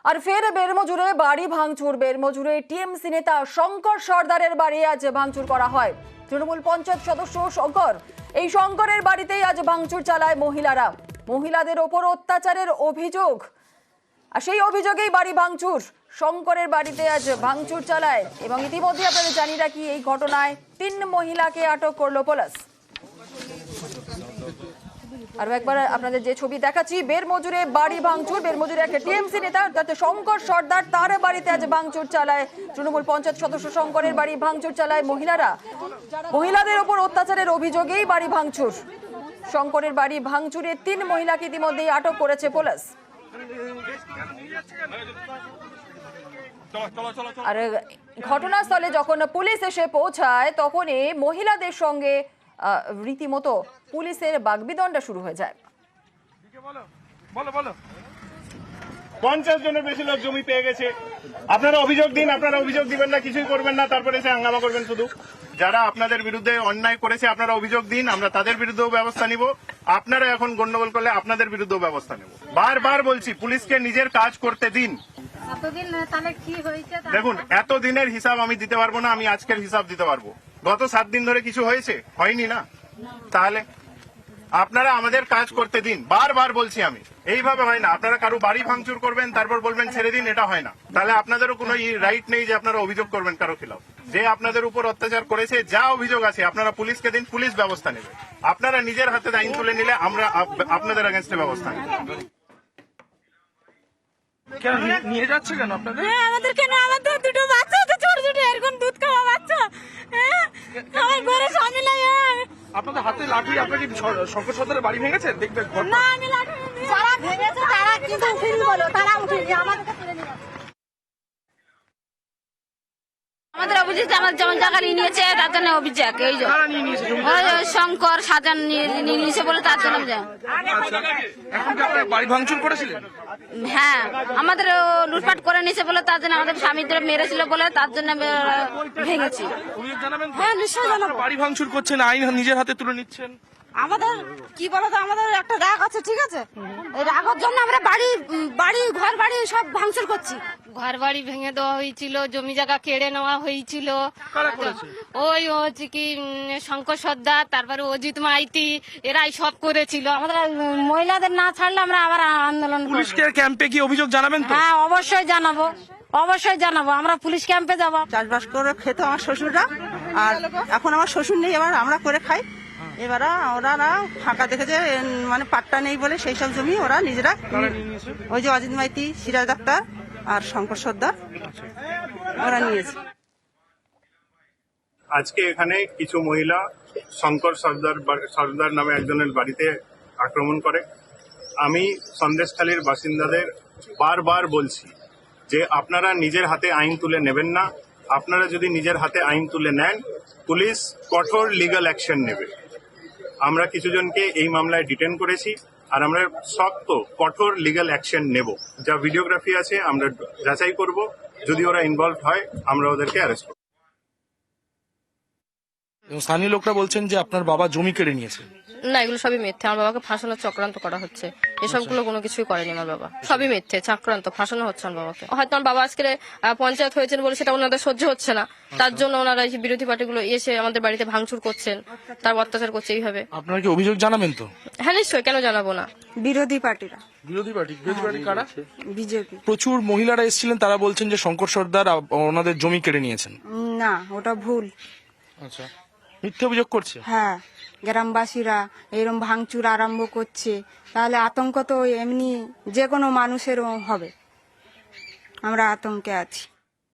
আর ফের বেরমজুরে বাড়ি ভাঙচুর। বেরমজুরে টিএমসি নেতা শঙ্কর সর্দারের বাড়ি আজ ভাঙচুর করা হয়। তৃণমূল পঞ্চায়েত সদস্য শঙ্কর, এই শঙ্করের বাড়িতেই আজ ভাঙচুর চালায় মহিলারা। মহিলাদের ওপর অত্যাচারের অভিযোগ, আর সেই অভিযোগেই বাড়ি ভাঙচুর। শঙ্করের বাড়িতে আজ ভাঙচুর চালায় এবং ইতিমধ্যে আপনাদের জানিয়ে রাখি, এই ঘটনায় 3 মহিলাকে আটক করলো পুলিশ। আর একবার আপনাদের যে ছবি দেখাচ্ছি, বেরমজুরে বাড়ি ভাঙচুর। বেরমজুরে একটা টিএমসি নেতা অর্থাৎ শঙ্কর সর্দার, তার বাড়িতে আজ ভাঙচুর চালায় তৃণমূল পঞ্চায়েত সদস্য শঙ্করের বাড়ি ভাঙচুর চালায় মহিলারা। মহিলাদের ওপর অত্যাচারের অভিযোগেই বাড়ি ভাঙচুর। শঙ্করের বাড়ি ভাঙচুরে 3 মহিলাকে ইতিমধ্যেই আটক করেছে পুলিশ। আর ঘটনাস্থলে যখন পুলিশ এসে পৌঁছায়, তখনই মহিলাদের সঙ্গে রীতিমতো পুলিশের বাগবিতণ্ডা শুরু হয়ে যায়। 50 জনের বেশি লোক জমি পেয়ে গেছে। আপনারা অভিযোগ দিন, আপনারা অভিযোগ দিবেন না, কিছুই করবেন না, তারপরে এসে হাঙ্গামা করবেন। শুধু যারা আপনাদের বিরুদ্ধে অন্যায় করেছে আপনারা অভিযোগ দিন, আমরা তাদের বিরুদ্ধেও ব্যবস্থা নিব। আপনারা এখন গন্ডগোল করলে আপনাদের বিরুদ্ধেও ব্যবস্থা নেব। বারবার বলছি, পুলিশকে নিজের কাজ করতে দিন। দেখুন, এত দিনের হিসাব আমি দিতে পারবো না, আমি আজকের হিসাব দিতে পারবো। গত 7 দিন ধরে কিছু হয়েছে? হয়নি না। তাহলে আপনারা আমাদের কাজ করতে দিন। বারবার বলছি আমি, এইভাবে হয় না। আপনারা কারো বাড়ি ভাঙচুর করবেন, তারপর বলবেন ছেড়ে দিন, এটা হয় না। তাহলে আপনাদেরও কোনো রাইট নেই যে আপনারা অভিযোগ করবেন কারো খিলাফ। যে আপনাদের উপর অত্যাচার করেছে, যা অভিযোগ আছে আপনারা পুলিশকে দিন, পুলিশ ব্যবস্থা নেবে। আপনারা নিজের হাতে আইন তুলে নিলে আমরা আপনাদের এগেনস্টে ব্যবস্থা নেব। নিয়ে যাচ্ছে কেন আপনাদের? আমাদের কেন? আমাদের দুটো বাচ্চা আছে, ছোট ছোট, এরকম দুধ খাওয়া বাচ্চা। আমার ঘরে স্বামী নাই। আপনাদের হাতে লাঠি, আপনাকে শঙ্কর সর্দারের বাড়ি ভেঙেছে? দেখবেন না, আমি লাঠি যারা ভেঙেছে তারা কিন্তু উঠিনি বলো, তারা উঠিনি, আমাদেরকে তুলে নিয়ে গেছে। আমাদের অভিযোগ আমার যেমন জায়গা নিয়ে নিয়েছে, তার জন্য অভিযোগ। এই যে শঙ্কর সাজান নিয়ে নিয়েছে বলে তার জন্য। এখন কি আপনারা বাড়ি ভাঙচুর করেছিলেন? হ্যাঁ, আমাদের লুটপাট করে নিয়েছে বলে তার জন্য, আমাদের স্বামীদের মেরেছিল বলে তার জন্য ভেঙেছি। অভিযোগ জানাবেন? হ্যাঁ, নিশ্চয়ই জানাবো। বাড়ি ভাঙচুর করছেন, আইন নিজের হাতে তুলে নিচ্ছেন। আমাদের কি বলতো, আমাদের একটা রাগ আছে, ঠিক আছে? এই রাগের জন্য আমরা ঘর বাড়ি সব ভাঙচুর করছি। ঘর বাড়ি ভেঙে দেওয়া হয়েছিল, জমি জায়গা কেড়ে নেওয়া হয়েছিল। কারা করেছে? ওই হচ্ছে কি শঙ্কর সর্দার, তারপরে অজিত মাইতি, এরাই সব করেছিল। আমাদের মহিলাদের না ছাড়লে আমরা আবার আন্দোলন করব। পুলিশকে ক্যাম্পে কি অভিযোগ জানাবেন তো? হ্যাঁ, অবশ্যই জানাবো, অবশ্যই জানাবো। আমরা পুলিশ ক্যাম্পে যাবো। চাষবাস করে খেতো আমার শ্বশুররা, আর এখন আমার শ্বশুর নেই, এবার আমরা করে খাই। এবার ওরা ফাঁকা দেখেছে, মানে পাট্টা নেই বলে সেই সব জমি ওরা নিজেরা, ওই যে অজিত মাইতি, সিরাজ ডাক্তার আর শঙ্কর সর্দার, ওরা নিয়েছে। আজকে এখানে কিছু মহিলা শঙ্কর সর্দার নামে একজনের বাড়িতে আক্রমণ করে। আমি সন্দেশখালীর বাসিন্দাদের বারবার বলছি যে আপনারা নিজের হাতে আইন তুলে নেবেন না। আপনারা যদি নিজের হাতে আইন তুলে নেন, পুলিশ কঠোর লিগ্যাল অ্যাকশন নেবে। আমরা কিছুজনকে এই মামলায় ডিটেন করেছি, আর আমরা শক্ত কঠোর লিগ্যাল অ্যাকশন নেব। যা ভিডিওগ্রাফি আছে আমরা যাচাই করব, যদি ওরা ইনভলভ হয় আমরা ওদেরকে অ্যারেস্ট করব। স্থানীয় লোকরা বলছেন যে আপনার বাবা জমি কেড়ে নিয়েছে। না, এগুলো সবই মিথ্যে। আমার বাবাকে ফাঁসানোর চক্রান্ত করা হচ্ছে। এসবগুলো কোনো কিছুই করেনি আমার বাবা, সবই মিথ্যে, চক্রান্ত, ফাঁসানো হচ্ছে আমার বাবাকে। হয়তো আমার বাবা আজকে পঞ্চায়েত হয়েছেন বলে সেটা ওনাদের সহ্য হচ্ছে না, তার জন্য ওনারা এই বিরোধী পার্টিগুলো এসে আমাদের বাড়িতে ভাঙচুর করছেন, তার অত্যাচার করছে এইভাবে। আপনারা কি অভিযোগ জানাবেন তো? হ্যাঁ, নিশ্চয়ই, কেন জানাবো না। বিরোধী পার্টিরা, বিরোধী পার্টি কারা? বিজেপি। প্রচুর মহিলারা এসেছিলেন, তারা বলছেন যে শঙ্কর সর্দার ওনাদের জমি কেড়ে নিয়েছেন। না, ওটা ভুল। আচ্ছা, মিথ্যে অভিযোগ করছে। হ্যাঁ, গ্রামবাসীরা এরকম ভাঙচুর আরম্ভ করছে, তাহলে আতঙ্ক তো এমনি যে কোনো মানুষের হবে। আমরা আতঙ্কে আছি।